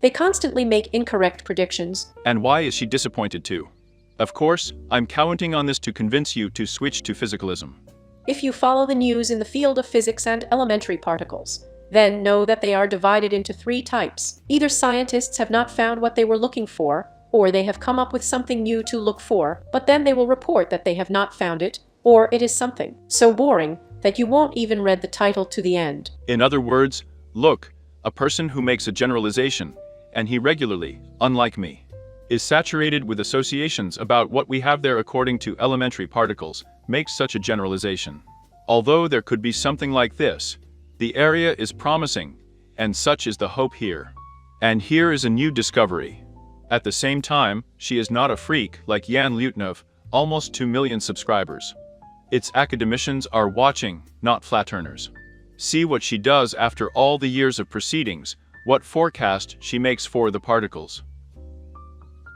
They constantly make incorrect predictions. And why is she disappointed too? Of course, I'm counting on this to convince you to switch to physicalism. If you follow the news in the field of physics and elementary particles, then know that they are divided into three types. Either scientists have not found what they were looking for, or they have come up with something new to look for, but then they will report that they have not found it, or it is something so boring that you won't even read the title to the end. In other words, look, a person who makes a generalization, and he regularly, unlike me, is saturated with associations about what we have there according to elementary particles, makes such a generalization. Although there could be something like this, the area is promising, and such is the hope here. And here is a new discovery. At the same time, she is not a freak like Jan Lutnov, almost 2 million subscribers. Its academicians are watching, not flat-earners. See what she does after all the years of proceedings, what forecast she makes for the particles.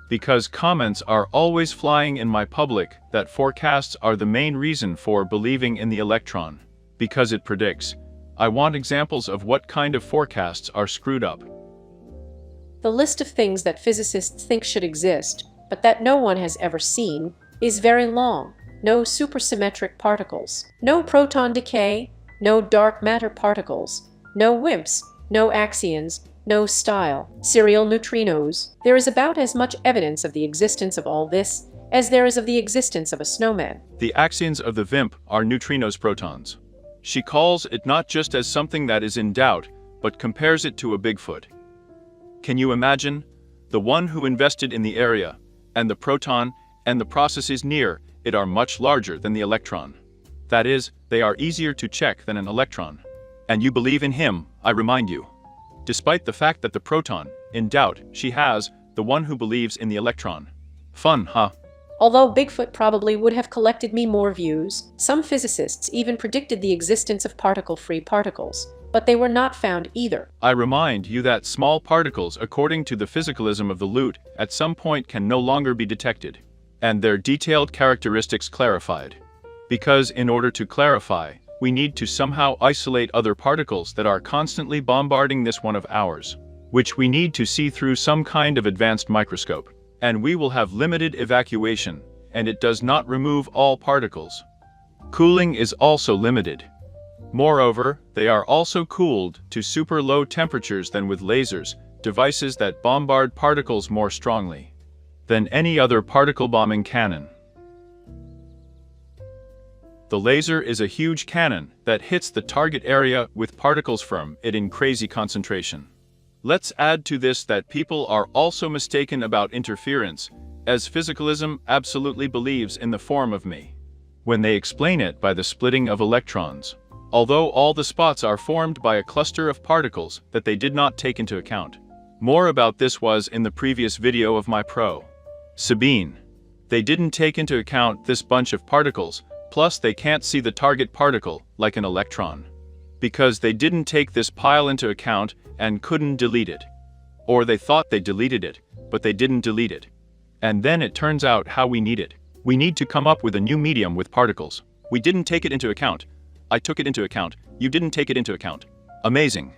Because comments are always flying in my public that forecasts are the main reason for believing in the electron. Because it predicts. I want examples of what kind of forecasts are screwed up. The list of things that physicists think should exist, but that no one has ever seen, is very long. No supersymmetric particles, no proton decay, no dark matter particles, no WIMPs, no axions, no style, serial neutrinos. There is about as much evidence of the existence of all this as there is of the existence of a snowman. The axions of the WIMP are neutrinos protons. She calls it not just as something that is in doubt, but compares it to a Bigfoot. Can you imagine? The one who invested in the area, and the proton, and the processes near it are much larger than the electron. That is, they are easier to check than an electron. And you believe in him, I remind you. Despite the fact that the proton, in doubt, she has, the one who believes in the electron. Fun, huh? Although Bigfoot probably would have collected me more views, some physicists even predicted the existence of particle-free particles, but they were not found either. I remind you that small particles, according to the physicalism of the loot, at some point can no longer be detected, and their detailed characteristics clarified. Because in order to clarify, we need to somehow isolate other particles that are constantly bombarding this one of ours, which we need to see through some kind of advanced microscope. And we will have limited evacuation, and it does not remove all particles. Cooling is also limited. Moreover, they are also cooled to super low temperatures than with lasers, devices that bombard particles more strongly than any other particle bombing cannon. The laser is a huge cannon that hits the target area with particles from it in crazy concentration. Let's add to this that people are also mistaken about interference, as physicalism absolutely believes in the form of me, when they explain it by the splitting of electrons, although all the spots are formed by a cluster of particles that they did not take into account. More about this was in the previous video of my pro. Sabine. They didn't take into account this bunch of particles, plus they can't see the target particle, like an electron. Because they didn't take this pile into account and couldn't delete it. Or they thought they deleted it, but they didn't delete it. And then it turns out how we need it. We need to come up with a new medium with particles. We didn't take it into account. I took it into account. You didn't take it into account. Amazing.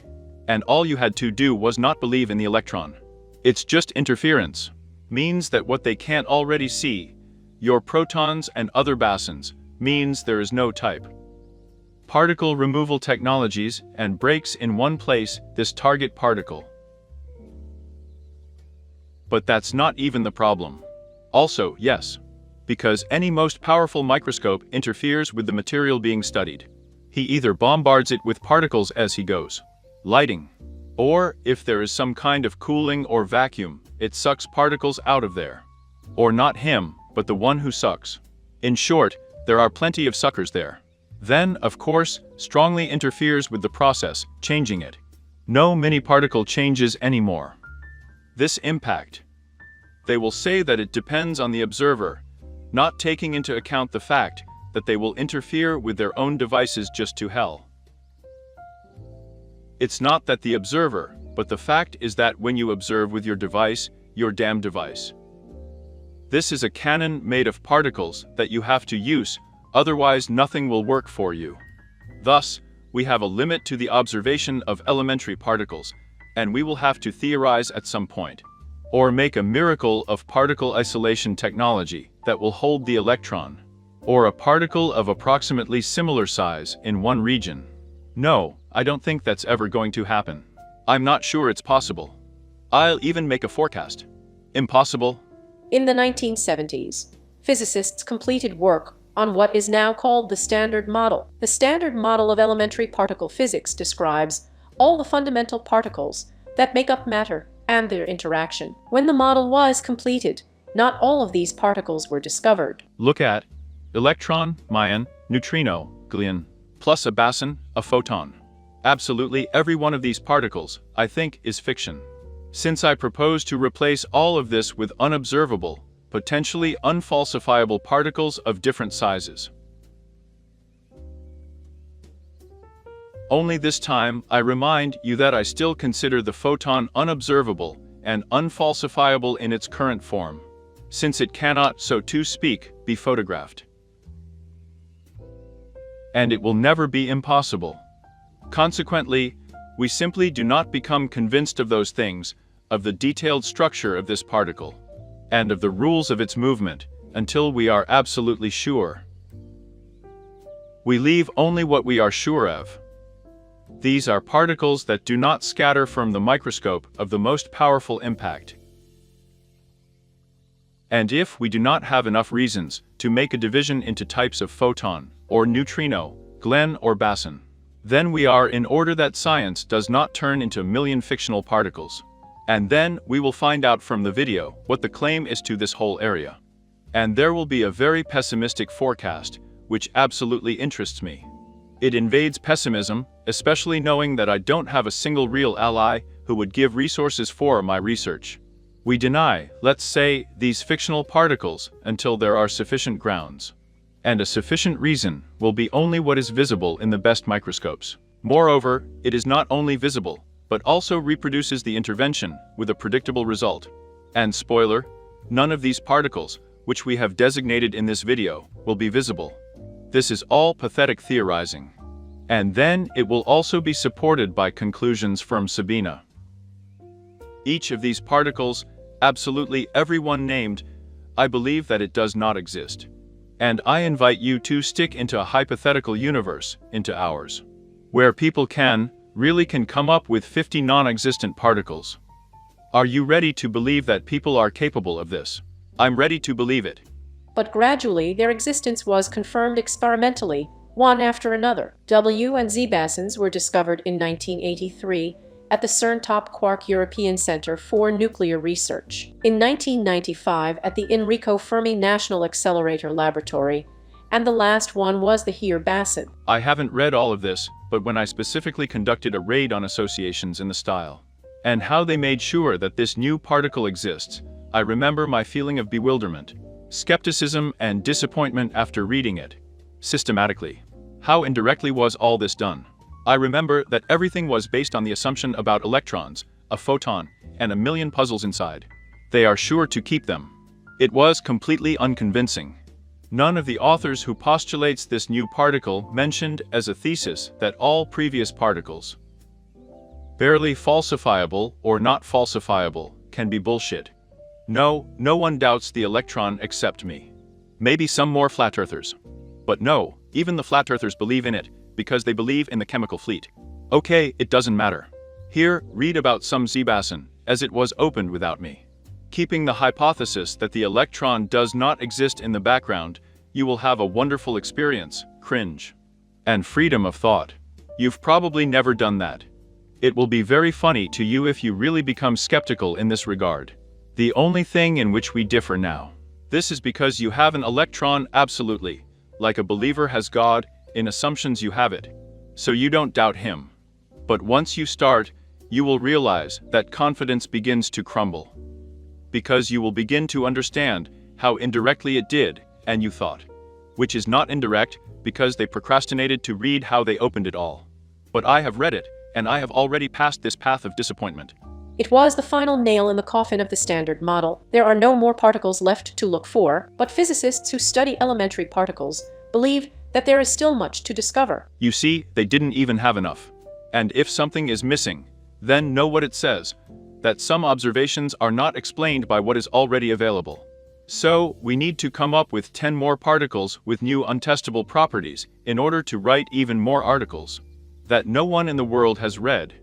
And all you had to do was not believe in the electron. It's just interference. Means that what they can't already see, your protons and other basins, means there is no type. Particle removal technologies and breaks in one place this target particle. But that's not even the problem. Also, yes, because any most powerful microscope interferes with the material being studied. He either bombards it with particles as he goes, lighting, or if there is some kind of cooling or vacuum, it sucks particles out of there. Or not him, but the one who sucks. In short, there are plenty of suckers there. Then, of course, strongly interferes with the process, changing it. No mini-particle changes anymore. This impact. They will say that it depends on the observer, not taking into account the fact that they will interfere with their own devices just to hell. It's not that the observer, but the fact is that when you observe with your device, your damn device. This is a cannon made of particles that you have to use, otherwise nothing will work for you. Thus, we have a limit to the observation of elementary particles, and we will have to theorize at some point. Or make a miracle of particle isolation technology that will hold the electron. Or a particle of approximately similar size in one region. No, I don't think that's ever going to happen. I'm not sure it's possible. I'll even make a forecast. Impossible? In the 1970s, physicists completed work on what is now called the Standard Model. The Standard Model of elementary particle physics describes all the fundamental particles that make up matter and their interaction. When the model was completed, not all of these particles were discovered. Look at electron, muon, neutrino, gluon, plus a boson, a photon. Absolutely every one of these particles, I think, is fiction. Since I propose to replace all of this with unobservable, potentially unfalsifiable particles of different sizes. Only this time, I remind you that I still consider the photon unobservable and unfalsifiable in its current form, since it cannot, so to speak, be photographed. And it will never be impossible. Consequently, we simply do not become convinced of those things, of the detailed structure of this particle, and of the rules of its movement, until we are absolutely sure. We leave only what we are sure of. These are particles that do not scatter from the microscope of the most powerful impact. And if we do not have enough reasons to make a division into types of photon, or neutrino, gluon or boson, then we are in order that science does not turn into a million fictional particles. And then we will find out from the video what the claim is to this whole area. And there will be a very pessimistic forecast, which absolutely interests me. It invades pessimism, especially knowing that I don't have a single real ally who would give resources for my research. We deny, let's say, these fictional particles until there are sufficient grounds. And a sufficient reason will be only what is visible in the best microscopes. Moreover, it is not only visible, but also reproduces the intervention with a predictable result. And spoiler, none of these particles, which we have designated in this video, will be visible. This is all pathetic theorizing. And then it will also be supported by conclusions from Sabina. Each of these particles, absolutely every one named, I believe that it does not exist. And I invite you to stick into a hypothetical universe, into ours, where people really can come up with 50 non-existent particles. Are you ready to believe that people are capable of this? I'm ready to believe it. But gradually their existence was confirmed experimentally, one after another. W and Z bosons were discovered in 1983 at the CERN Top Quark European Center for Nuclear Research. In 1995 at the Enrico Fermi National Accelerator Laboratory, and the last one was the Here boson. I haven't read all of this, but when I specifically conducted a raid on associations in the style, and how they made sure that this new particle exists, I remember my feeling of bewilderment, skepticism and disappointment after reading it. Systematically. How indirectly was all this done? I remember that everything was based on the assumption about electrons, a photon, and a million puzzles inside. They are sure to keep them. It was completely unconvincing. None of the authors who postulates this new particle mentioned as a thesis that all previous particles, barely falsifiable or not falsifiable, can be bullshit. No one doubts the electron except me. Maybe some more flat earthers. But no, even the flat earthers believe in it, because they believe in the chemical fleet. Okay, it doesn't matter. Here, read about some Z boson, as it was opened without me. Keeping the hypothesis that the electron does not exist in the background, you will have a wonderful experience, cringe, and freedom of thought. You've probably never done that. It will be very funny to you if you really become skeptical in this regard. The only thing in which we differ now. This is because you have an electron absolutely, like a believer has God, in assumptions you have it. So you don't doubt him. But once you start, you will realize that confidence begins to crumble. Because you will begin to understand how indirectly it did, and you thought. Which is not indirect, because they procrastinated to read how they opened it all. But I have read it, and I have already passed this path of disappointment. It was the final nail in the coffin of the Standard Model. There are no more particles left to look for, but physicists who study elementary particles believe that there is still much to discover. You see, they didn't even have enough. And if something is missing, then know what it says, that some observations are not explained by what is already available. So, we need to come up with 10 more particles with new untestable properties in order to write even more articles that no one in the world has read,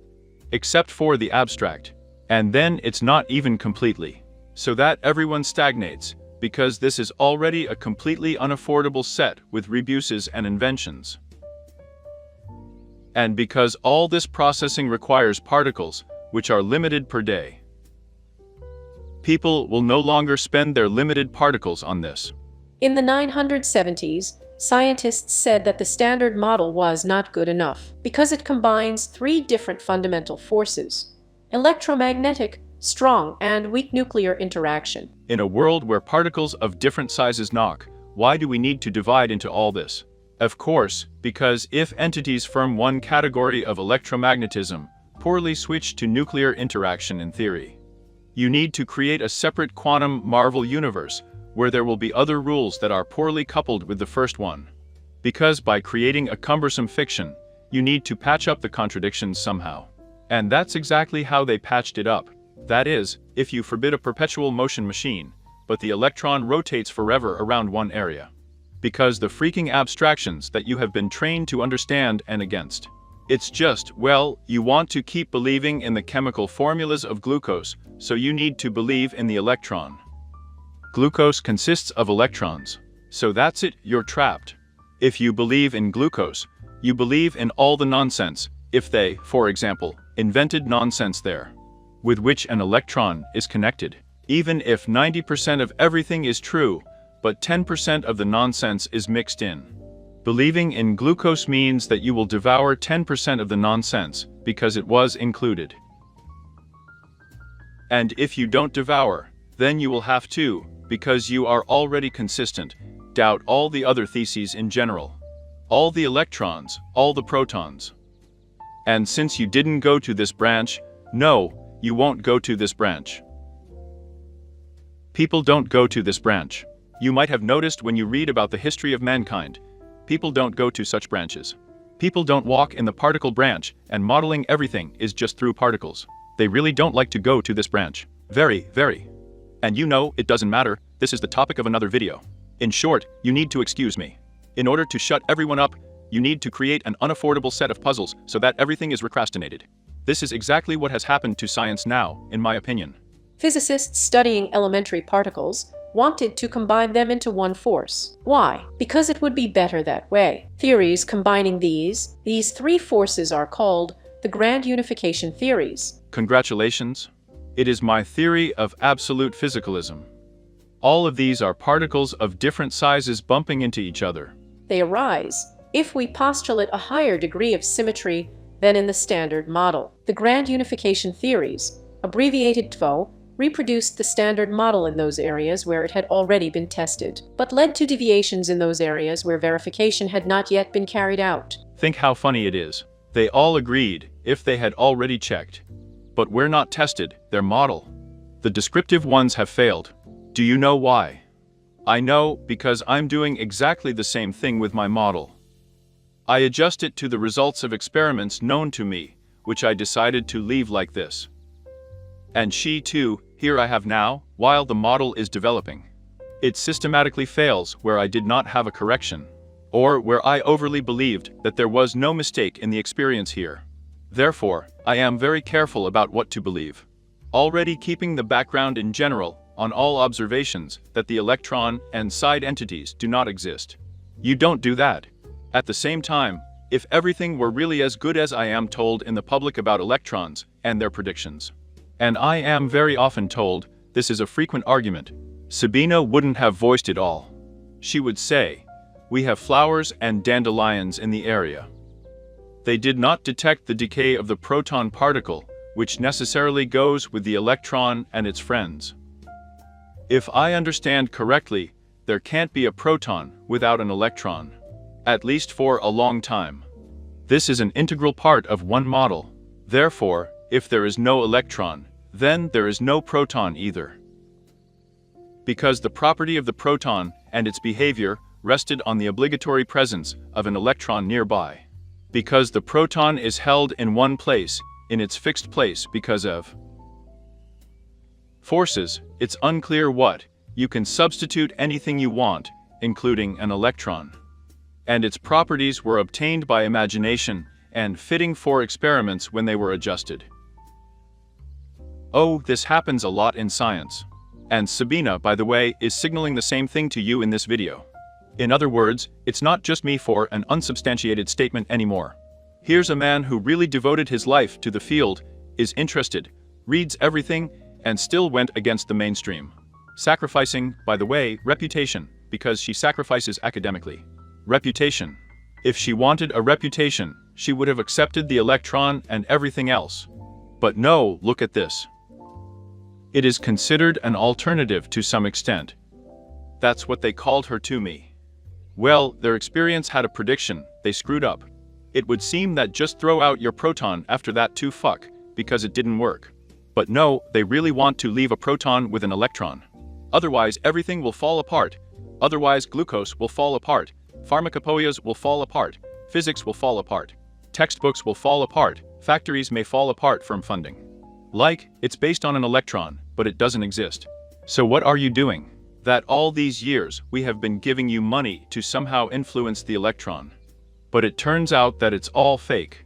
except for the abstract. And then it's not even completely. So that everyone stagnates, because this is already a completely unaffordable set with rebuses and inventions. And because all this processing requires particles, which are limited per day. People will no longer spend their limited particles on this. In the 970s, scientists said that the Standard Model was not good enough because it combines three different fundamental forces: electromagnetic, strong, and weak nuclear interaction. In a world where particles of different sizes knock, why do we need to divide into all this? Of course, because if entities from one category of electromagnetism poorly switch to nuclear interaction in theory, you need to create a separate quantum Marvel universe where there will be other rules that are poorly coupled with the first one. Because by creating a cumbersome fiction, you need to patch up the contradictions somehow. And that's exactly how they patched it up. That is, if you forbid a perpetual motion machine, but the electron rotates forever around one area. Because the freaking abstractions that you have been trained to understand and against. It's just, well, you want to keep believing in the chemical formulas of glucose, so you need to believe in the electron. Glucose consists of electrons. So that's it, you're trapped. If you believe in glucose, you believe in all the nonsense, if they, for example, invented nonsense there, with which an electron is connected. Even if 90% of everything is true, but 10% of the nonsense is mixed in. Believing in glucose means that you will devour 10% of the nonsense, because it was included. And if you don't devour, then you will have to, because you are already consistent, doubt all the other theses in general. All the electrons, all the protons. And since you didn't go to this branch, no, you won't go to this branch. People don't go to this branch. You might have noticed when you read about the history of mankind, people don't go to such branches. People don't walk in the particle branch, and modeling everything is just through particles. They really don't like to go to this branch. Very. And you know, it doesn't matter, this is the topic of another video. In short, you need to excuse me. In order to shut everyone up, you need to create an unaffordable set of puzzles so that everything is procrastinated. This is exactly what has happened to science now, in my opinion. Physicists studying elementary particles wanted to combine them into one force. Why? Because it would be better that way. Theories combining these three forces are called the grand unification theories. Congratulations. It is my theory of absolute physicalism. All of these are particles of different sizes bumping into each other. They arise if we postulate a higher degree of symmetry than in the Standard Model. The grand unification theories, abbreviated TVO, reproduced the Standard Model in those areas where it had already been tested, but led to deviations in those areas where verification had not yet been carried out. Think how funny it is. They all agreed if they had already checked. But we're not tested, their model. The descriptive ones have failed. Do you know why? I know, because I'm doing exactly the same thing with my model. I adjust it to the results of experiments known to me, which I decided to leave like this. And she too, here I have now, while the model is developing. It systematically fails where I did not have a correction, or where I overly believed that there was no mistake in the experience here. Therefore, I am very careful about what to believe. Already keeping the background in general on all observations that the electron and side entities do not exist. You don't do that. At the same time, if everything were really as good as I am told in the public about electrons and their predictions, and I am very often told, this is a frequent argument, Sabina wouldn't have voiced it all. She would say, we have flowers and dandelions in the area. They did not detect the decay of the proton particle, which necessarily goes with the electron and its friends. If I understand correctly, there can't be a proton without an electron, at least for a long time. This is an integral part of one model. Therefore, if there is no electron, then there is no proton either. Because the property of the proton and its behavior rested on the obligatory presence of an electron nearby. Because the proton is held in one place, in its fixed place because of forces. It's unclear what. You can substitute anything you want, including an electron. And its properties were obtained by imagination and fitting for experiments when they were adjusted. Oh, this happens a lot in science. And Sabina, by the way, is signaling the same thing to you in this video. In other words, it's not just me for an unsubstantiated statement anymore. Here's a man who really devoted his life to the field, is interested, reads everything, and still went against the mainstream. Sacrificing, by the way, reputation, because she sacrifices academically. Reputation. If she wanted a reputation, she would have accepted the electron and everything else. But no, look at this. It is considered an alternative to some extent. That's what they called her to me. Well, their experience had a prediction, they screwed up. It would seem that just throw out your proton after that too fuck, because it didn't work. But no, they really want to leave a proton with an electron. Otherwise everything will fall apart. Otherwise glucose will fall apart. Pharmacopoeias will fall apart. Physics will fall apart. Textbooks will fall apart. Factories may fall apart from funding. Like, it's based on an electron, but it doesn't exist. So what are you doing? That all these years we have been giving you money to somehow influence the electron. But it turns out that it's all fake.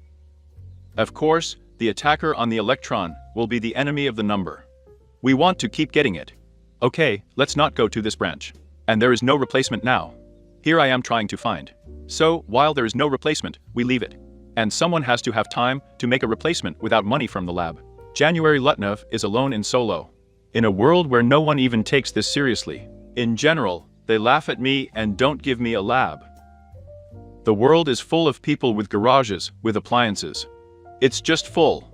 Of course, the attacker on the electron will be the enemy of the number. We want to keep getting it. Okay, let's not go to this branch. And there is no replacement now. Here I am trying to find. So, while there is no replacement, we leave it. And someone has to have time to make a replacement without money from the lab. January Lutnov is alone in solo. In a world where no one even takes this seriously. In general, they laugh at me and don't give me a lab. The world is full of people with garages, with appliances. It's just full.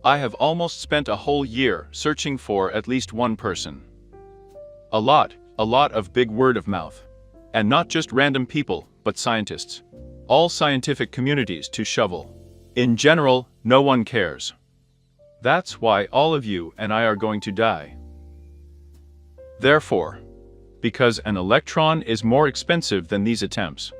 I have almost spent a whole year searching for at least one person. A lot of big word of mouth. And not just random people, but scientists. All scientific communities to shovel. In general, no one cares. That's why all of you and I are going to die. Therefore, because an electron is more expensive than these attempts.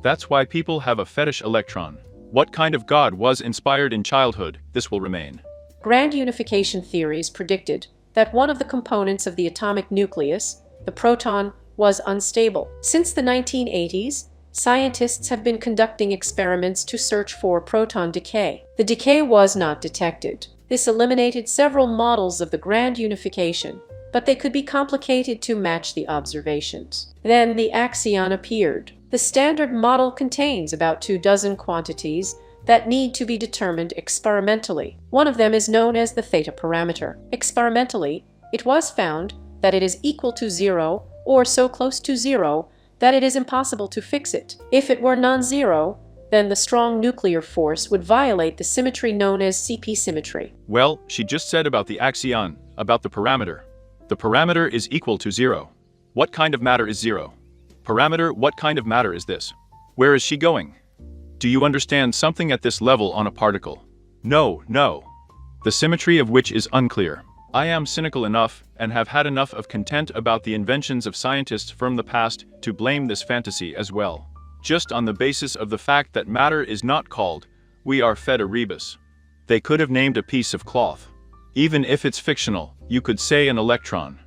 That's why people have a fetish electron. What kind of God was inspired in childhood, this will remain. Grand unification theories predicted that one of the components of the atomic nucleus, the proton, was unstable. Since the 1980s, scientists have been conducting experiments to search for proton decay. The decay was not detected. This eliminated several models of the grand unification, but they could be complicated to match the observations. Then the axion appeared. The standard model contains about 24 quantities that need to be determined experimentally. One of them is known as the theta parameter. Experimentally, it was found that it is equal to 0 or so close to 0 that it is impossible to fix it. If it were non-zero, then the strong nuclear force would violate the symmetry known as CP symmetry. Well, she just said about the axion, about the parameter. The parameter is equal to 0. What kind of matter is 0? Parameter, what kind of matter is this? Where is she going? Do you understand something at this level on a particle? No. The symmetry of which is unclear. I am cynical enough and have had enough of content about the inventions of scientists from the past to blame this fantasy as well. Just on the basis of the fact that matter is not called, we are fed a rebus. They could have named a piece of cloth. Even if it's fictional, you could say an electron.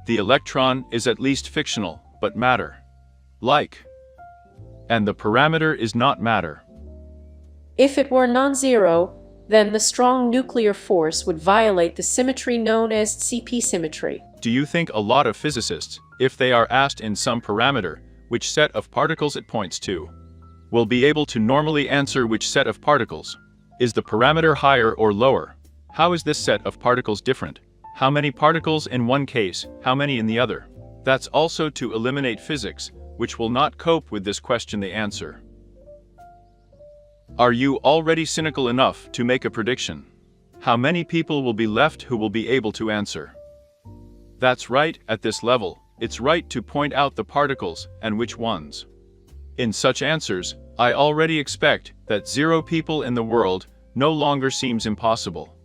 The electron is at least fictional, but matter. And the parameter is not matter. If it were non-zero, then the strong nuclear force would violate the symmetry known as CP symmetry. Do you think a lot of physicists, if they are asked in some parameter, which set of particles it points to, will be able to normally answer which set of particles? Is the parameter higher or lower? How is this set of particles different? How many particles in one case, how many in the other? That's also to eliminate physics, which will not cope with this question they answer. Are you already cynical enough to make a prediction? How many people will be left who will be able to answer? That's right, at this level, it's right to point out the particles and which ones. In such answers, I already expect that 0 people in the world no longer seems impossible.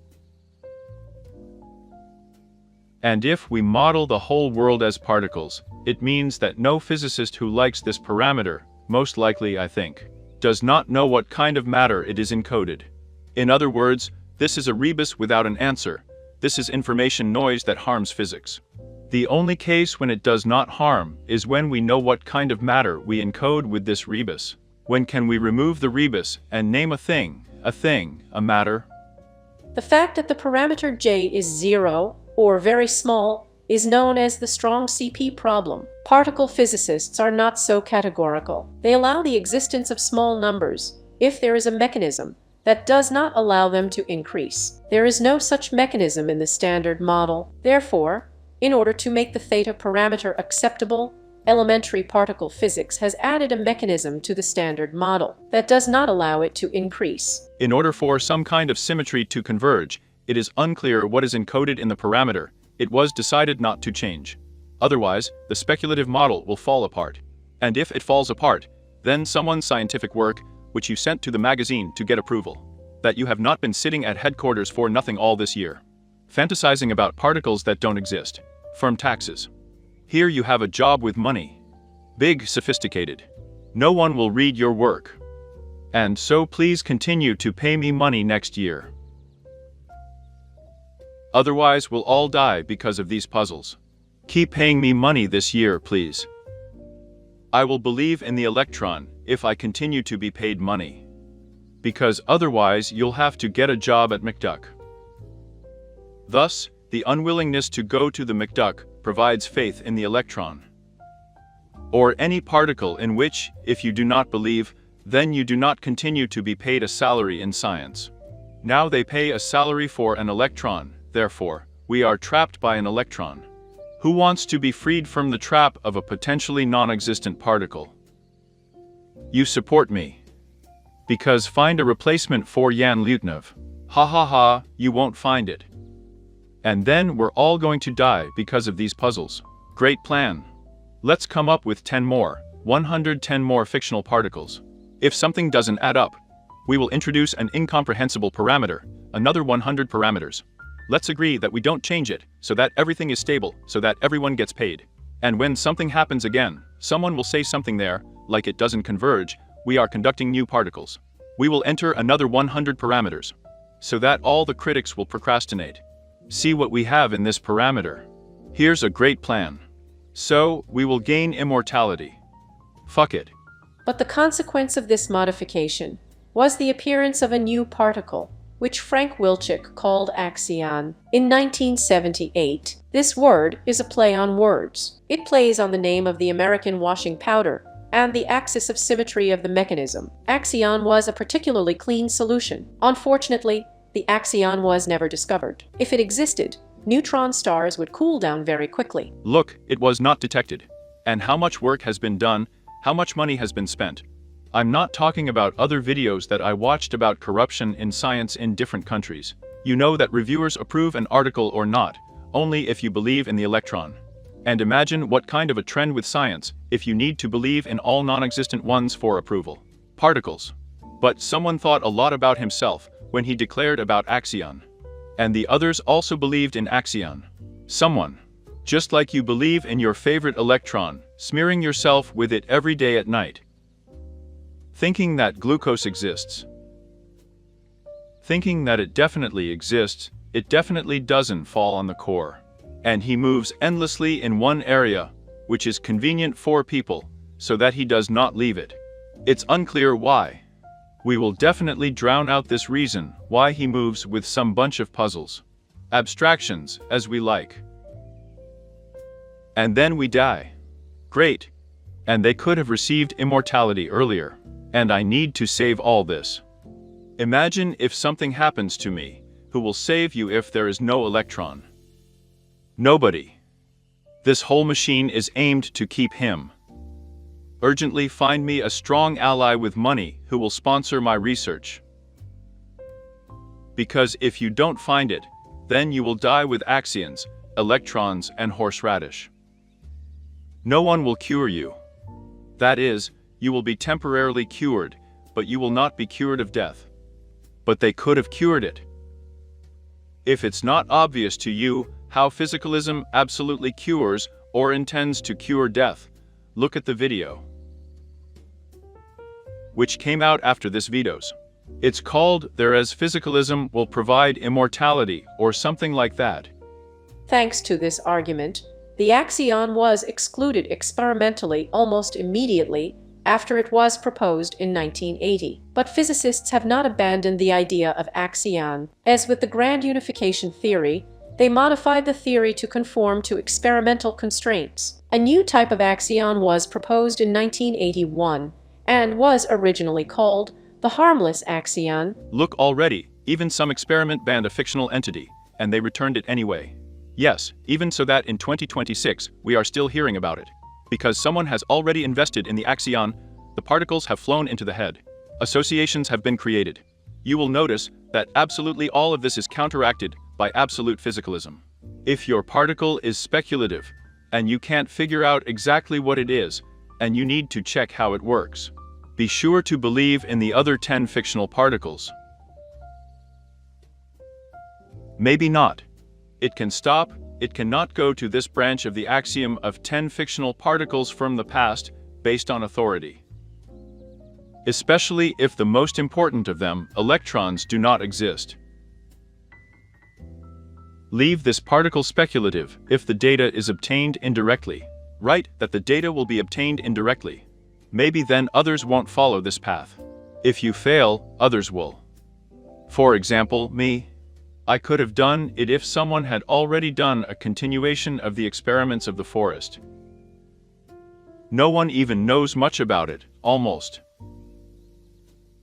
And if we model the whole world as particles, it means that no physicist who likes this parameter, most likely I think, does not know what kind of matter it is encoded. In other words, this is a rebus without an answer. This is information noise that harms physics. The only case when it does not harm is when we know what kind of matter we encode with this rebus. When can we remove the rebus and name a thing, a matter? The fact that the parameter j is 0, or very small, is known as the strong CP problem. Particle physicists are not so categorical. They allow the existence of small numbers if there is a mechanism that does not allow them to increase. There is no such mechanism in the standard model. Therefore, in order to make the theta parameter acceptable, elementary particle physics has added a mechanism to the standard model that does not allow it to increase. In order for some kind of symmetry to converge, it is unclear what is encoded in the parameter. It was decided not to change. Otherwise, the speculative model will fall apart. And if it falls apart, then someone's scientific work, which you sent to the magazine to get approval, that you have not been sitting at headquarters for nothing all this year, fantasizing about particles that don't exist, firm taxes. Here you have a job with money. Big, sophisticated. No one will read your work. And so please continue to pay me money next year. Otherwise we'll all die because of these puzzles. Keep paying me money this year, please. I will believe in the electron if I continue to be paid money. Because otherwise you'll have to get a job at McDuck. Thus, the unwillingness to go to the McDuck provides faith in the electron. Or any particle in which, if you do not believe, then you do not continue to be paid a salary in science. Now they pay a salary for an electron, therefore, we are trapped by an electron. Who wants to be freed from the trap of a potentially non-existent particle? You support me. Because find a replacement for Jan Lyutnov. Ha ha ha, you won't find it. And then we're all going to die because of these puzzles. Great plan. Let's come up with 10 more, 110 more fictional particles. If something doesn't add up, we will introduce an incomprehensible parameter, another 100 parameters. Let's agree that we don't change it, so that everything is stable, so that everyone gets paid. And when something happens again, someone will say something there, like it doesn't converge, we are conducting new particles. We will enter another 100 parameters, so that all the critics will procrastinate. See what we have in this parameter. Here's a great plan. So, we will gain immortality. Fuck it. But the consequence of this modification was the appearance of a new particle, which Frank Wilczek called axion. In 1978, this word is a play on words. It plays on the name of the American washing powder and the axis of symmetry of the mechanism. Axion was a particularly clean solution. Unfortunately, the axion was never discovered. If it existed, neutron stars would cool down very quickly. Look, it was not detected. And how much work has been done, how much money has been spent. I'm not talking about other videos that I watched about corruption in science in different countries. You know that reviewers approve an article or not, only if you believe in the electron. And imagine what kind of a trend with science if you need to believe in all non-existent ones for approval. Particles. But someone thought a lot about himself when he declared about axion. And the others also believed in axion. Someone. Just like you believe in your favorite electron, smearing yourself with it every day at night. Thinking that glucose exists. Thinking that it definitely exists, it definitely doesn't fall on the core. And he moves endlessly in one area, which is convenient for people, so that he does not leave it. It's unclear why. We will definitely drown out this reason why he moves with some bunch of puzzles. Abstractions, as we like. And then we die. Great. And they could have received immortality earlier. And I need to save all this. Imagine if something happens to me, who will save you if there is no electron? Nobody. This whole machine is aimed to keep him. Urgently find me a strong ally with money who will sponsor my research. Because if you don't find it, then you will die with axions, electrons, and horseradish. No one will cure you. That is, you will be temporarily cured, but you will not be cured of death. But they could have cured it. If it's not obvious to you how physicalism absolutely cures or intends to cure death, look at the video. which came out after this vetoes. It's called there as physicalism will provide immortality or something like that. Thanks to this argument, the axion was excluded experimentally almost immediately after it was proposed in 1980. But physicists have not abandoned the idea of axion. As with the grand unification theory, they modified the theory to conform to experimental constraints. A new type of axion was proposed in 1981 and was originally called the harmless axion. Look already, even some experiment banned a fictional entity, and they returned it anyway. Yes, even so that in 2026 we are still hearing about it. Because someone has already invested in the axion, the particles have flown into the head. Associations have been created. You will notice that absolutely all of this is counteracted by absolute physicalism. If your particle is speculative, and you can't figure out exactly what it is, and you need to check how it works, be sure to believe in the other 10 fictional particles. Maybe not. It can stop, it cannot go to this branch of the axiom of 10 fictional particles from the past based on authority. Especially if the most important of them, electrons, do not exist. Leave this particle speculative if the data is obtained indirectly. Write that the data will be obtained indirectly. Maybe then others won't follow this path. If you fail, others will. For example, me. I could have done it if someone had already done a continuation of the experiments of the forest. No one even knows much about it, almost.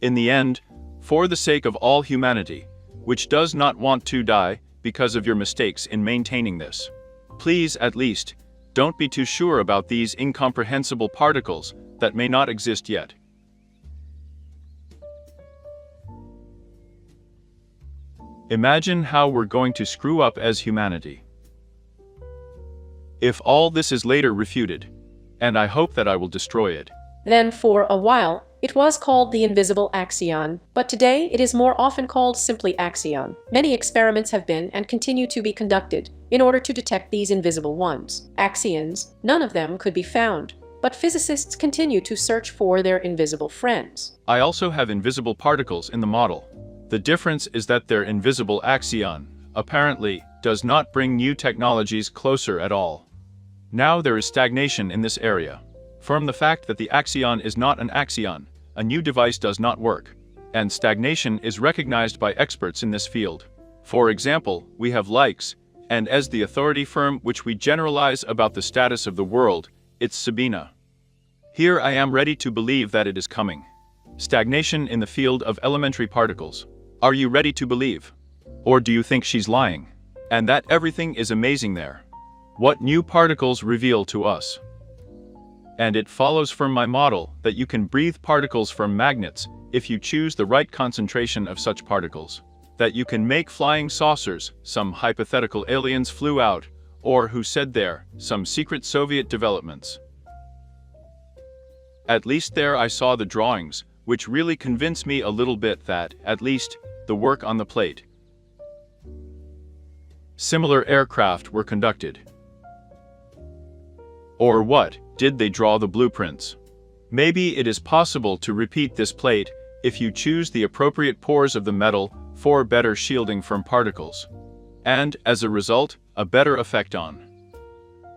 In the end, for the sake of all humanity, which does not want to die because of your mistakes in maintaining this, please at least, don't be too sure about these incomprehensible particles that may not exist yet. Imagine how we're going to screw up as humanity. If all this is later refuted, and I hope that I will destroy it. Then for a while, it was called the invisible axion, but today it is more often called simply axion. Many experiments have been and continue to be conducted in order to detect these invisible ones. Axions, none of them could be found, but physicists continue to search for their invisible friends. I also have invisible particles in the model. The difference is that their invisible axion, apparently, does not bring new technologies closer at all. Now there is stagnation in this area. From the fact that the axion is not an axion, a new device does not work, and stagnation is recognized by experts in this field. For example, we have likes, and as the authority firm which we generalize about the status of the world, it's Sabina. Here I am ready to believe that it is coming. Stagnation in the field of elementary particles. Are you ready to believe? Or do you think she's lying? And that everything is amazing there? What new particles reveal to us? And it follows from my model that you can breathe particles from magnets if you choose the right concentration of such particles. That you can make flying saucers, some hypothetical aliens flew out, or who said there, some secret Soviet developments. At least there I saw the drawings, which really convinced me a little bit that, at least, the work on the plate. Similar aircraft were conducted. Or what, did they draw the blueprints? Maybe it is possible to repeat this plate if you choose the appropriate pores of the metal for better shielding from particles. And, as a result, a better effect on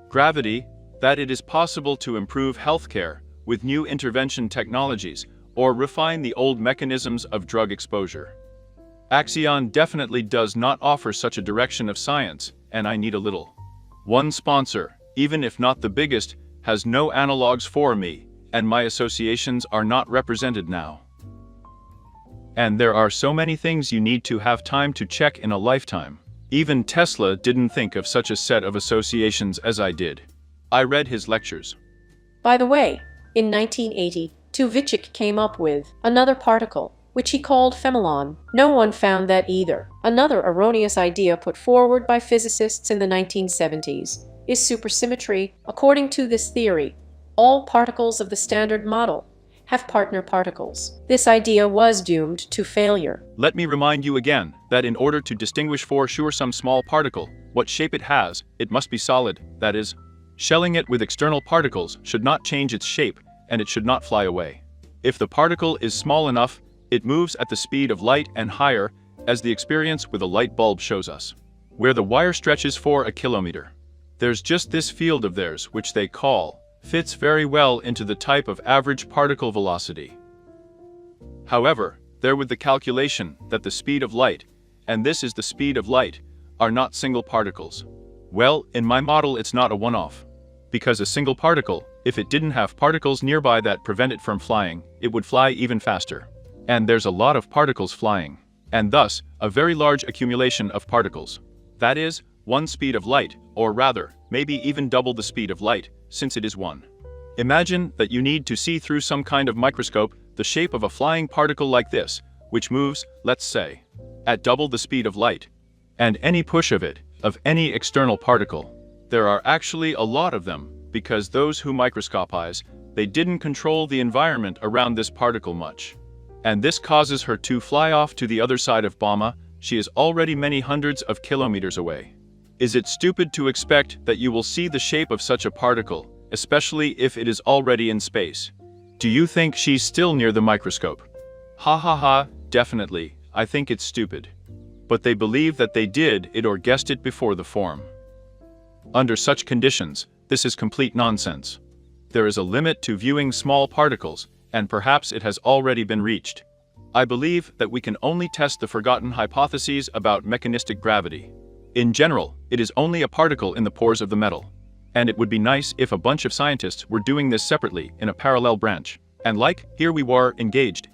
gravity, that it is possible to improve healthcare with new intervention technologies or refine the old mechanisms of drug exposure. Axion definitely does not offer such a direction of science, and I need a little. One sponsor, even if not the biggest, has no analogs for me, and my associations are not represented now. And there are so many things you need to have time to check in a lifetime. Even Tesla didn't think of such a set of associations as I did. I read his lectures. By the way, in 1980, Tuvicic came up with another particle, which he called femilon. No one found that either. Another erroneous idea put forward by physicists in the 1970s is supersymmetry. According to this theory, all particles of the Standard Model have partner particles. This idea was doomed to failure. Let me remind you again that in order to distinguish for sure some small particle, what shape it has, it must be solid, that is, shelling it with external particles should not change its shape, and it should not fly away. If the particle is small enough, it moves at the speed of light and higher, as the experience with a light bulb shows us. Where the wire stretches for a kilometer, there's just this field of theirs, which they call, fits very well into the type of average particle velocity. However, they're with the calculation that the speed of light, and this is the speed of light, are not single particles. Well, in my model it's not a one-off. Because a single particle, if it didn't have particles nearby that prevent it from flying, it would fly even faster. And there's a lot of particles flying, and thus, a very large accumulation of particles. That is, one speed of light, or rather, maybe even double the speed of light, since it is one. Imagine that you need to see through some kind of microscope the shape of a flying particle like this, which moves, let's say, at double the speed of light. And any push of it, of any external particle. There are actually a lot of them, because those who microscopize, they didn't control the environment around this particle much. And this causes her to fly off to the other side of Bama. She is already many hundreds of kilometers away. Is it stupid to expect that you will see the shape of such a particle, especially if it is already in space? Do you think she's still near the microscope? Ha ha ha, definitely, I think it's stupid. But they believe that they did it or guessed it before the form. Under such conditions, this is complete nonsense. There is a limit to viewing small particles, and perhaps it has already been reached. I believe that we can only test the forgotten hypotheses about mechanistic gravity. In general, it is only a particle in the pores of the metal. And it would be nice if a bunch of scientists were doing this separately in a parallel branch. And like, here we were, engaged,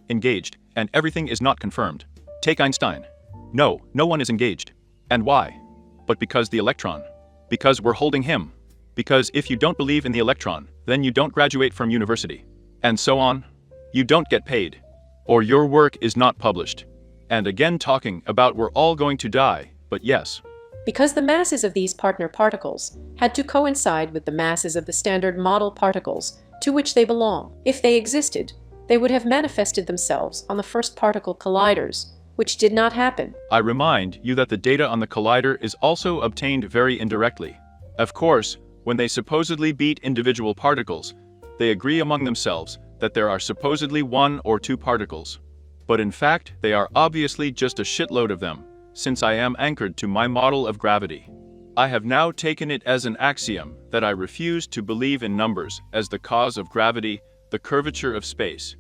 and everything is not confirmed. Take Einstein. No one is engaged. And why? But because the electron. Because we're holding him. Because if you don't believe in the electron, then you don't graduate from university. And so on. You don't get paid. Or your work is not published. And again talking about we're all going to die, but yes. Because the masses of these partner particles had to coincide with the masses of the standard model particles to which they belong. If they existed, they would have manifested themselves on the first particle colliders, which did not happen. I remind you that the data on the collider is also obtained very indirectly. Of course, when they supposedly beat individual particles, they agree among themselves that there are supposedly one or two particles. But in fact, they are obviously just a shitload of them, since I am anchored to my model of gravity. I have now taken it as an axiom that I refuse to believe in numbers as the cause of gravity, the curvature of space.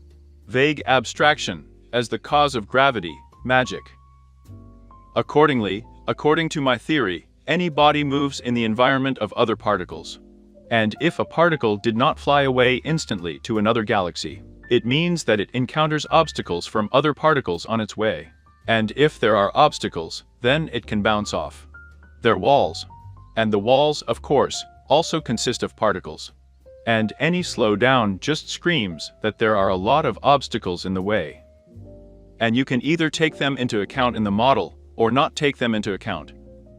Vague abstraction as the cause of gravity, magic. Accordingly, according to my theory, any body moves in the environment of other particles. And if a particle did not fly away instantly to another galaxy, it means that it encounters obstacles from other particles on its way. And if there are obstacles, then it can bounce off their walls. And the walls, of course, also consist of particles. And any slowdown just screams that there are a lot of obstacles in the way. And you can either take them into account in the model, or not take them into account.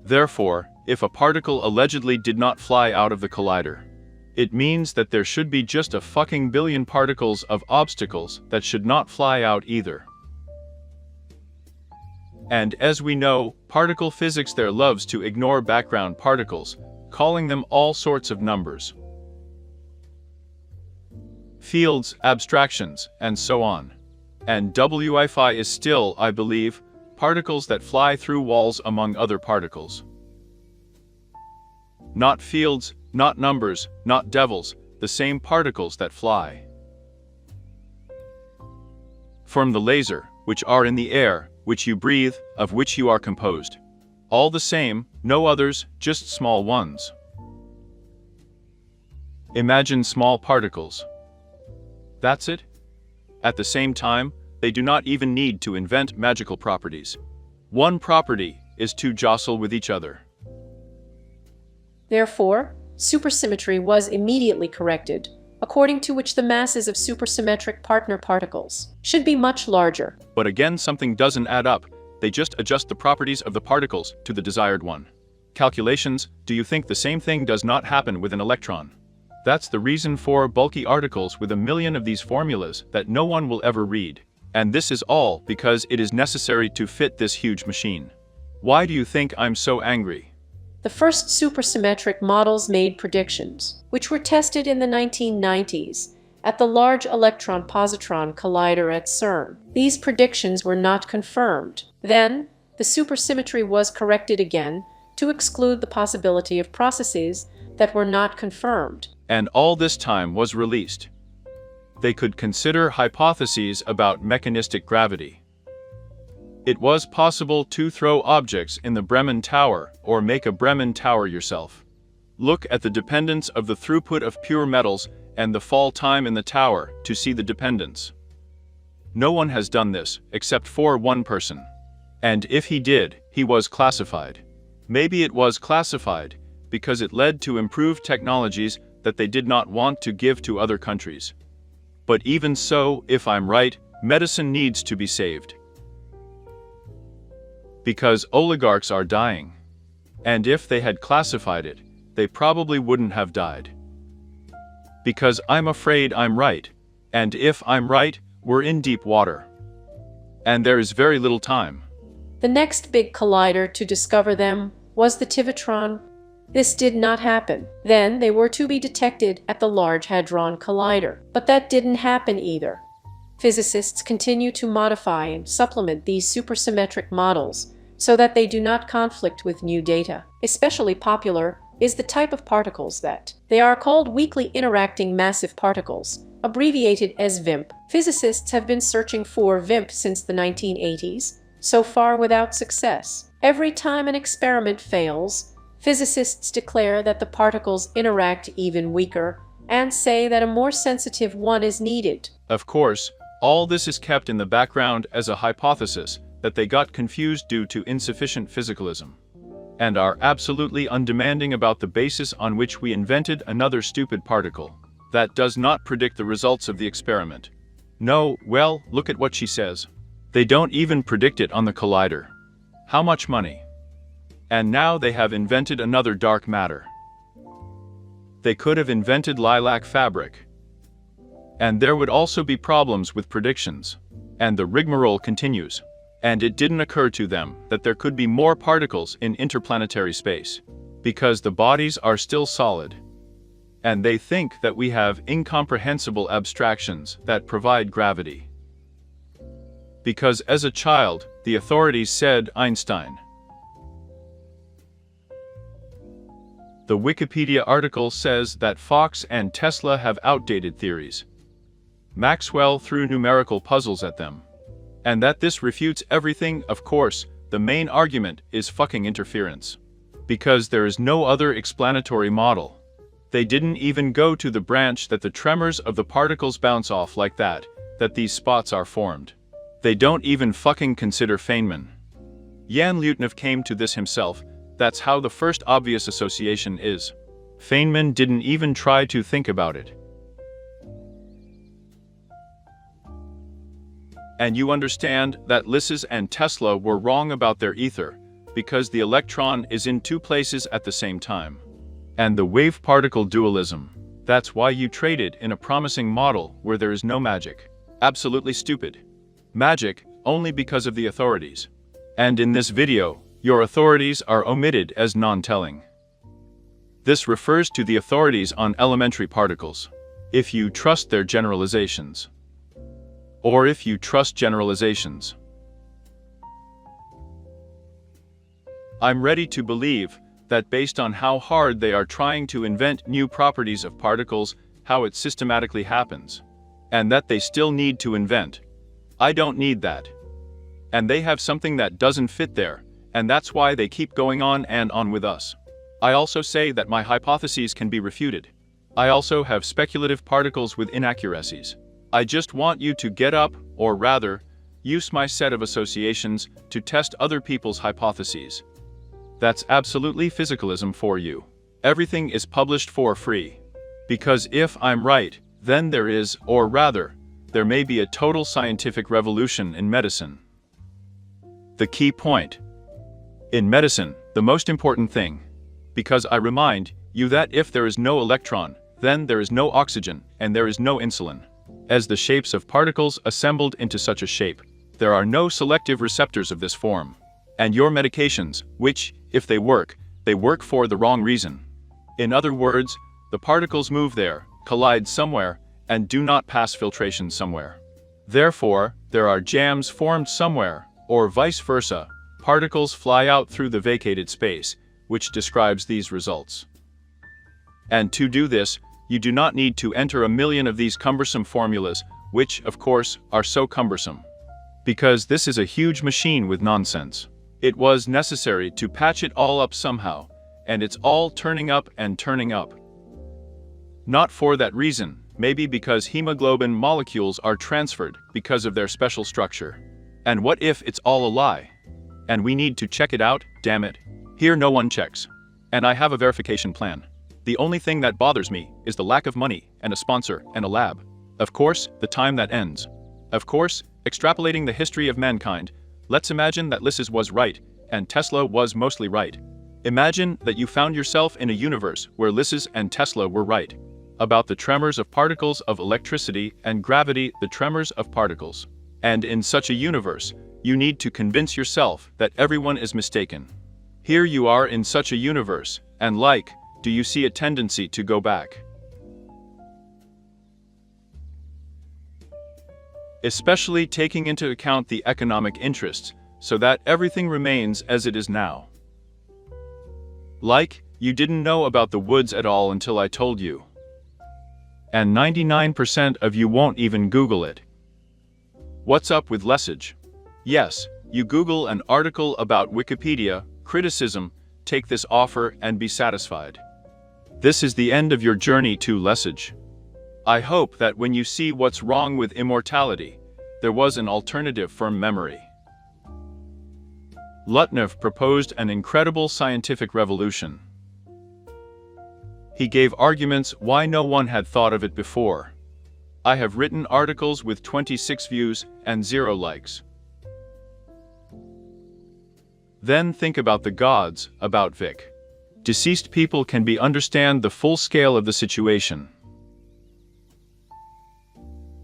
Therefore, if a particle allegedly did not fly out of the collider, it means that there should be just a fucking billion particles of obstacles that should not fly out either. And as we know, particle physics there loves to ignore background particles, calling them all sorts of numbers, fields, abstractions, and so on. And Wi-Fi is still, I believe, particles that fly through walls among other particles. Not fields, not numbers, not devils, the same particles that fly from the laser, which are in the air, which you breathe, of which you are composed. All the same, no others, just small ones. Imagine small particles. That's it. At the same time, they do not even need to invent magical properties. One property is to jostle with each other. Therefore, supersymmetry was immediately corrected, according to which the masses of supersymmetric partner particles should be much larger. But again, something doesn't add up. They just adjust the properties of the particles to the desired one. Calculations, do you think the same thing does not happen with an electron? That's the reason for bulky articles with a million of these formulas that no one will ever read. And this is all because it is necessary to fit this huge machine. Why do you think I'm so angry? The first supersymmetric models made predictions, which were tested in the 1990s, at the Large Electron-Positron Collider at CERN. These predictions were not confirmed. Then, the supersymmetry was corrected again to exclude the possibility of processes that were not confirmed. And all this time was released. They could consider hypotheses about mechanistic gravity. It was possible to throw objects in the Bremen Tower or make a Bremen Tower yourself. Look at the dependence of the throughput of pure metals and the fall time in the tower to see the dependence. No one has done this except for one person. And if he did, he was classified. Maybe it was classified because it led to improved technologies that they did not want to give to other countries. But even so, if I'm right, medicine needs to be saved. Because oligarchs are dying. And if they had classified it, they probably wouldn't have died. Because I'm afraid I'm right. And if I'm right, we're in deep water. And there is very little time. The next big collider to discover them was the Tivitron. This did not happen. Then they were to be detected at the Large Hadron Collider, but that didn't happen either. Physicists continue to modify and supplement these supersymmetric models so that they do not conflict with new data. Especially popular is the type of particles that they are called weakly interacting massive particles, abbreviated as WIMP. Physicists have been searching for WIMP since the 1980s, so far without success. Every time an experiment fails, physicists declare that the particles interact even weaker and say that a more sensitive one is needed. Of course, all this is kept in the background as a hypothesis that they got confused due to insufficient physicalism, and are absolutely undemanding about the basis on which we invented another stupid particle that does not predict the results of the experiment. No, well, look at what she says. They don't even predict it on the collider. How much money? And now they have invented another dark matter. They could have invented lilac fabric. And there would also be problems with predictions. And the rigmarole continues. And it didn't occur to them that there could be more particles in interplanetary space, because the bodies are still solid. And they think that we have incomprehensible abstractions that provide gravity. Because as a child, the authorities said Einstein. The Wikipedia article says that Fox and Tesla have outdated theories. Maxwell threw numerical puzzles at them. And that this refutes everything. Of course, the main argument is fucking interference. Because there is no other explanatory model. They didn't even go to the branch that the tremors of the particles bounce off like that these spots are formed. They don't even fucking consider Feynman. Jan Lutnev came to this himself. That's how the first obvious association is. Feynman didn't even try to think about it. And you understand that Lisses and Tesla were wrong about their ether, because the electron is in two places at the same time. And the wave-particle dualism, that's why you traded in a promising model where there is no magic. Absolutely stupid. Magic, only because of the authorities. And in this video, your authorities are omitted as non-telling. This refers to the authorities on elementary particles. If you trust their generalizations. Or if you trust generalizations. I'm ready to believe that based on how hard they are trying to invent new properties of particles, how it systematically happens. And that they still need to invent. I don't need that. And they have something that doesn't fit there, and that's why they keep going on and on with us. I also say that my hypotheses can be refuted. I also have speculative particles with inaccuracies. I just want you to get up, or rather, use my set of associations to test other people's hypotheses. That's absolutely physicalism for you. Everything is published for free. Because if I'm right, then there is, or rather, there may be a total scientific revolution in medicine. The key point. In medicine, the most important thing. Because I remind you that if there is no electron, then there is no oxygen, and there is no insulin. As the shapes of particles assembled into such a shape, there are no selective receptors of this form. And your medications, which, if they work for the wrong reason. In other words, the particles move there, collide somewhere, and do not pass filtration somewhere. Therefore, there are jams formed somewhere, or vice versa, particles fly out through the vacated space, which describes these results. And to do this, you do not need to enter a million of these cumbersome formulas, which, of course, are so cumbersome. Because this is a huge machine with nonsense. It was necessary to patch it all up somehow, and it's all turning up and turning up. Not for that reason, maybe because hemoglobin molecules are transferred because of their special structure. And what if it's all a lie? And we need to check it out, damn it. Here no one checks. And I have a verification plan. The only thing that bothers me is the lack of money and a sponsor and a lab. Of course, the time that ends. Of course, extrapolating the history of mankind, let's imagine that Lisses was right, and Tesla was mostly right. Imagine that you found yourself in a universe where Lisses and Tesla were right. About the tremors of particles of electricity and gravity, the tremors of particles. And in such a universe, you need to convince yourself that everyone is mistaken. Here you are in such a universe, and do you see a tendency to go back? Especially taking into account the economic interests, so that everything remains as it is now. You didn't know about the woods at all until I told you. And 99% of you won't even Google it. What's up with Lessage? Yes, you Google an article about Wikipedia, criticism, take this offer and be satisfied. This is the end of your journey to Lessage. I hope that when you see what's wrong with immortality, there was an alternative from memory. Lutnev proposed an incredible scientific revolution. He gave arguments why no one had thought of it before. I have written articles with 26 views and 0 likes. Then think about the gods, about Vic. Deceased people can understand the full scale of the situation.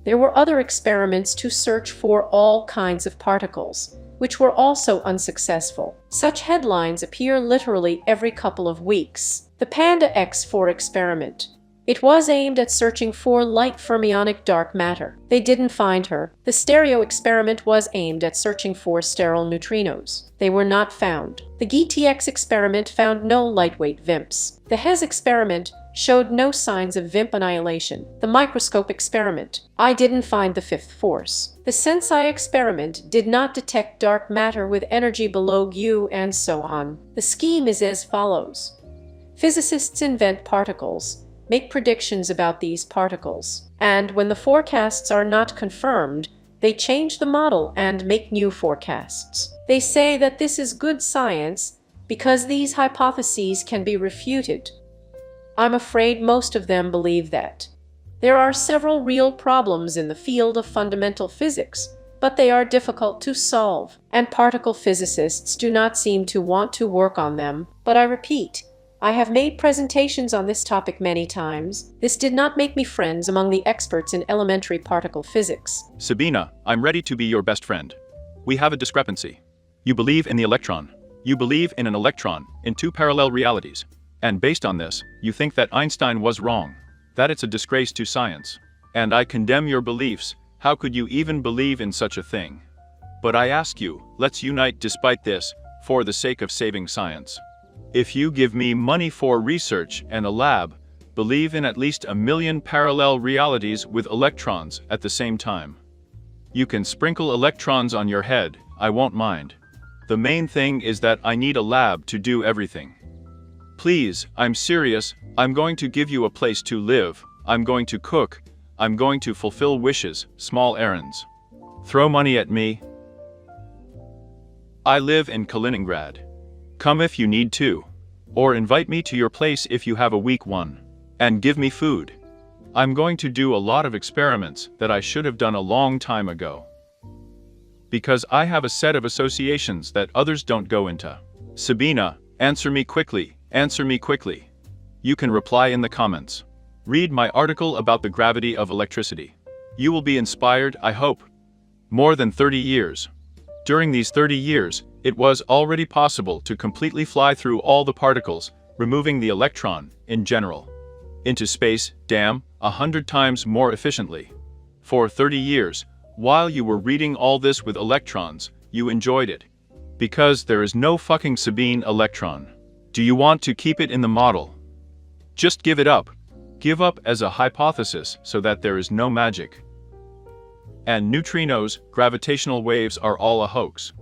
There were other experiments to search for all kinds of particles, which were also unsuccessful. Such headlines appear literally every couple of weeks. The Panda X4 experiment. It was aimed at searching for light fermionic dark matter. They didn't find her. The Stereo experiment was aimed at searching for sterile neutrinos. They were not found. The GTX experiment found no lightweight VIMPs. The HES experiment showed no signs of VIMP annihilation. The microscope experiment. I didn't find the fifth force. The Sensei experiment did not detect dark matter with energy below U, and so on. The scheme is as follows. Physicists invent particles, make predictions about these particles, and when the forecasts are not confirmed, they change the model and make new forecasts. They say that this is good science because these hypotheses can be refuted. I'm afraid most of them believe that. There are several real problems in the field of fundamental physics, but they are difficult to solve, and particle physicists do not seem to want to work on them. But I repeat, I have made presentations on this topic many times. This did not make me friends among the experts in elementary particle physics. Sabina, I'm ready to be your best friend. We have a discrepancy. You believe in the electron. You believe in an electron, in two parallel realities. And based on this, you think that Einstein was wrong. That it's a disgrace to science. And I condemn your beliefs. How could you even believe in such a thing? But I ask you, let's unite despite this, for the sake of saving science. If you give me money for research and a lab, believe in at least 1 million parallel realities with electrons at the same time. You can sprinkle electrons on your head, I won't mind. The main thing is that I need a lab to do everything. Please, I'm serious, I'm going to give you a place to live, I'm going to cook, I'm going to fulfill wishes, small errands. Throw money at me. I live in Kaliningrad. Come if you need to. Or invite me to your place if you have a weak one. And give me food. I'm going to do a lot of experiments that I should have done a long time ago. Because I have a set of associations that others don't go into. Sabina, answer me quickly, answer me quickly. You can reply in the comments. Read my article about the gravity of electricity. You will be inspired, I hope. More than 30 years. During these 30 years, it was already possible to completely fly through all the particles, removing the electron, in general. into space, damn, 100 times more efficiently. For 30 years, while you were reading all this with electrons, you enjoyed it. Because there is no fucking Sabine electron. Do you want to keep it in the model? Just give it up. Give up as a hypothesis so that there is no magic. And neutrinos, gravitational waves are all a hoax.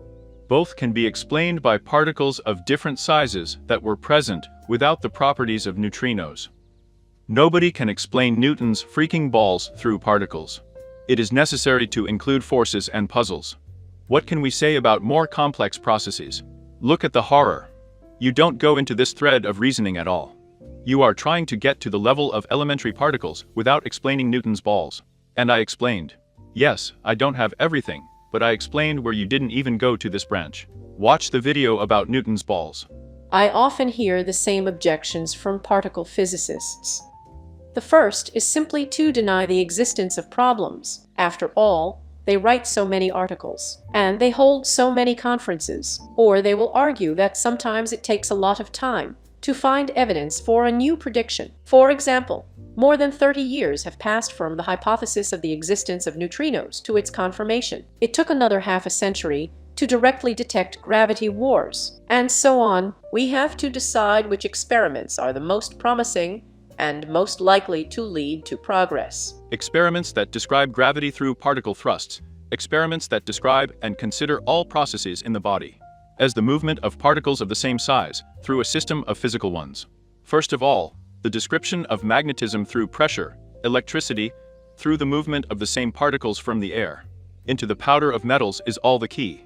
Both can be explained by particles of different sizes that were present without the properties of neutrinos. Nobody can explain Newton's freaking balls through particles. It is necessary to include forces and puzzles. What can we say about more complex processes? Look at the horror. You don't go into this thread of reasoning at all. You are trying to get to the level of elementary particles without explaining Newton's balls. And I explained. Yes, I don't have everything, but I explained where you didn't even go to this branch. Watch the video about Newton's balls. I often hear the same objections from particle physicists. The first is simply to deny the existence of problems. After all, they write so many articles, and they hold so many conferences. Or they will argue that sometimes it takes a lot of time to find evidence for a new prediction. For example, more than 30 years have passed from the hypothesis of the existence of neutrinos to its confirmation. It took another half a century to directly detect gravity wars, and so on. We have to decide which experiments are the most promising and most likely to lead to progress. Experiments that describe gravity through particle thrusts. Experiments that describe and consider all processes in the body as the movement of particles of the same size through a system of physical ones. First of all, the description of magnetism through pressure, electricity, through the movement of the same particles from the air into the powder of metals is all the key.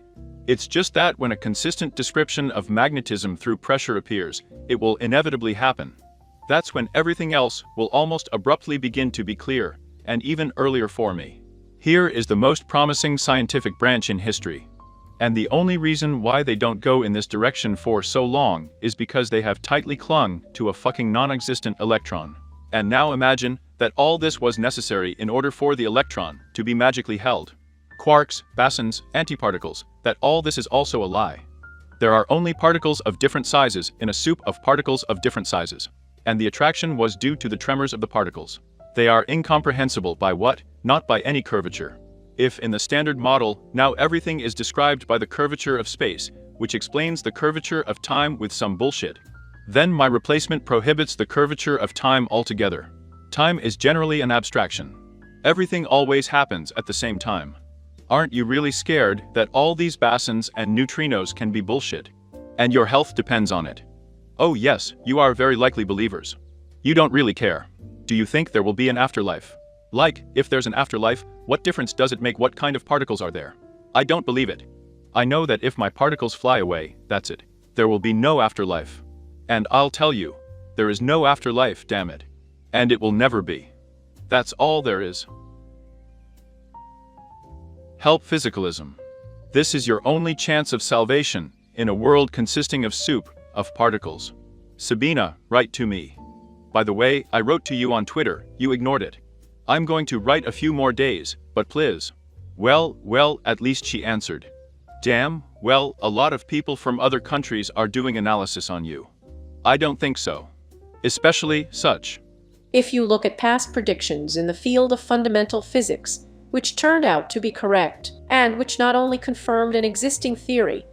It's just that when a consistent description of magnetism through pressure appears, it will inevitably happen. That's when everything else will almost abruptly begin to be clear, and even earlier for me. Here is the most promising scientific branch in history. And the only reason why they don't go in this direction for so long is because they have tightly clung to a fucking non-existent electron. And now imagine that all this was necessary in order for the electron to be magically held. Quarks, bosons, antiparticles, that all this is also a lie. There are only particles of different sizes in a soup of particles of different sizes. And the attraction was due to the tremors of the particles. They are incomprehensible by what? Not by any curvature. If in the standard model, now everything is described by the curvature of space, which explains the curvature of time with some bullshit, then my replacement prohibits the curvature of time altogether. Time is generally an abstraction. Everything always happens at the same time. Aren't you really scared that all these bosons and neutrinos can be bullshit? And your health depends on it. Oh yes, you are very likely believers. You don't really care. Do you think there will be an afterlife? Like, if there's an afterlife, what difference does it make what kind of particles are there? I don't believe it. I know that if my particles fly away, that's it. There will be no afterlife. And I'll tell you, there is no afterlife, damn it. And it will never be. That's all there is. Help Physicalism. This is your only chance of salvation in a world consisting of soup of particles. Sabina, write to me. By the way, I wrote to you on Twitter, you ignored it. I'm going to write a few more days, but please. Well, at least she answered. Damn, well, a lot of people from other countries are doing analysis on you. I don't think so. Especially such. If you look at past predictions in the field of fundamental physics, which turned out to be correct, and which not only confirmed an existing theory,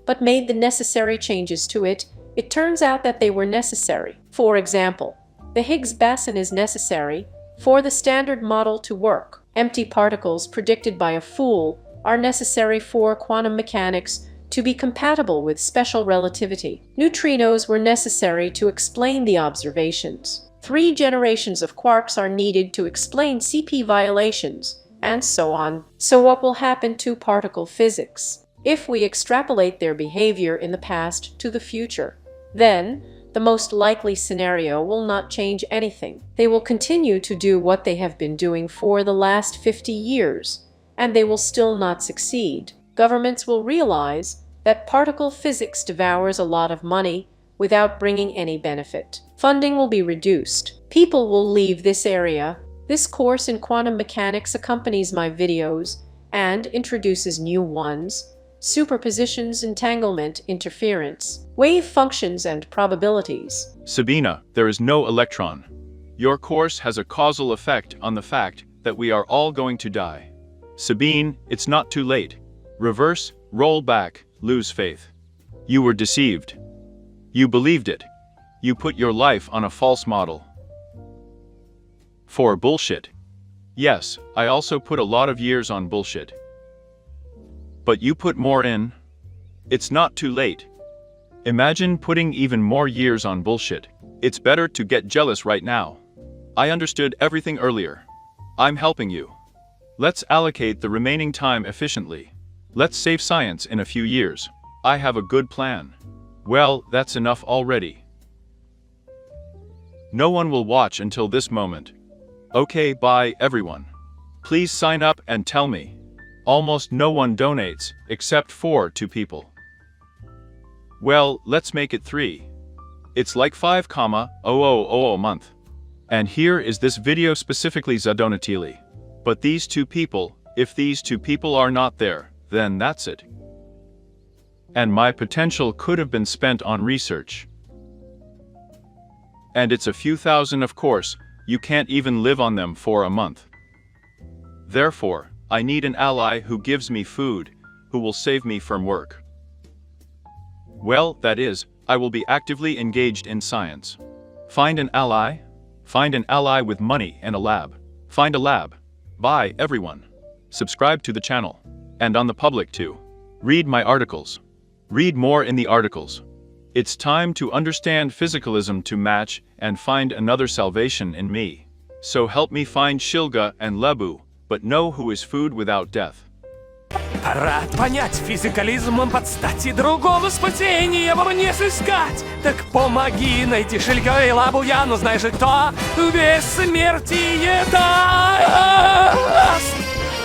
but made the necessary changes to it, it turns out that they were necessary. For example, the Higgs boson is necessary for the standard model to work. Empty particles predicted by a fool are necessary for quantum mechanics to be compatible with special relativity. Neutrinos were necessary to explain the observations. 3 generations of quarks are needed to explain CP violations, and so on. So what will happen to particle physics if we extrapolate their behavior in the past to the future? Then, the most likely scenario will not change anything. They will continue to do what they have been doing for the last 50 years, and they will still not succeed. Governments will realize that particle physics devours a lot of money without bringing any benefit. Funding will be reduced. People will leave this area. This course in quantum mechanics accompanies my videos and introduces new ones: superpositions, entanglement, interference, wave functions, and probabilities. Sabina, there is no electron. Your course has a causal effect on the fact that we are all going to die. Sabine, it's not too late. Reverse, roll back, lose faith. You were deceived. You believed it. You put your life on a false model. For bullshit. Yes, I also put a lot of years on bullshit. But you put more in. It's not too late. Imagine putting even more years on bullshit. It's better to get jealous right now. I understood everything earlier. I'm helping you. Let's allocate the remaining time efficiently. Let's save science in a few years. I have a good plan. Well, that's enough already. No one will watch until this moment. Okay, bye everyone. Please sign up and tell me. Almost no one donates, except for 2 people. Well, let's make it 3. It's like 5,000 a month. And here is this video specifically za donatili. But these 2 people, if these 2 people are not there, then that's it. And my potential could have been spent on research. And it's a few thousand, of course, you can't even live on them for a month. Therefore, I need an ally who gives me food, who will save me from work. Well, that is, I will be actively engaged in science. Find an ally? Find an ally with money and a lab. Find a lab. Bye, everyone. Subscribe to the channel. And on the public too. Read my articles. Read more in the articles. It's time to understand physicalism to match and find another salvation in me. So help me find Shilga and Lebu, but know who is food without death. Рад понять физикализмом под стати другого спасения вам не сыскать. Так помоги найти Шельга и Лабу, я, ну знаешь же кто? Бессмертие даст.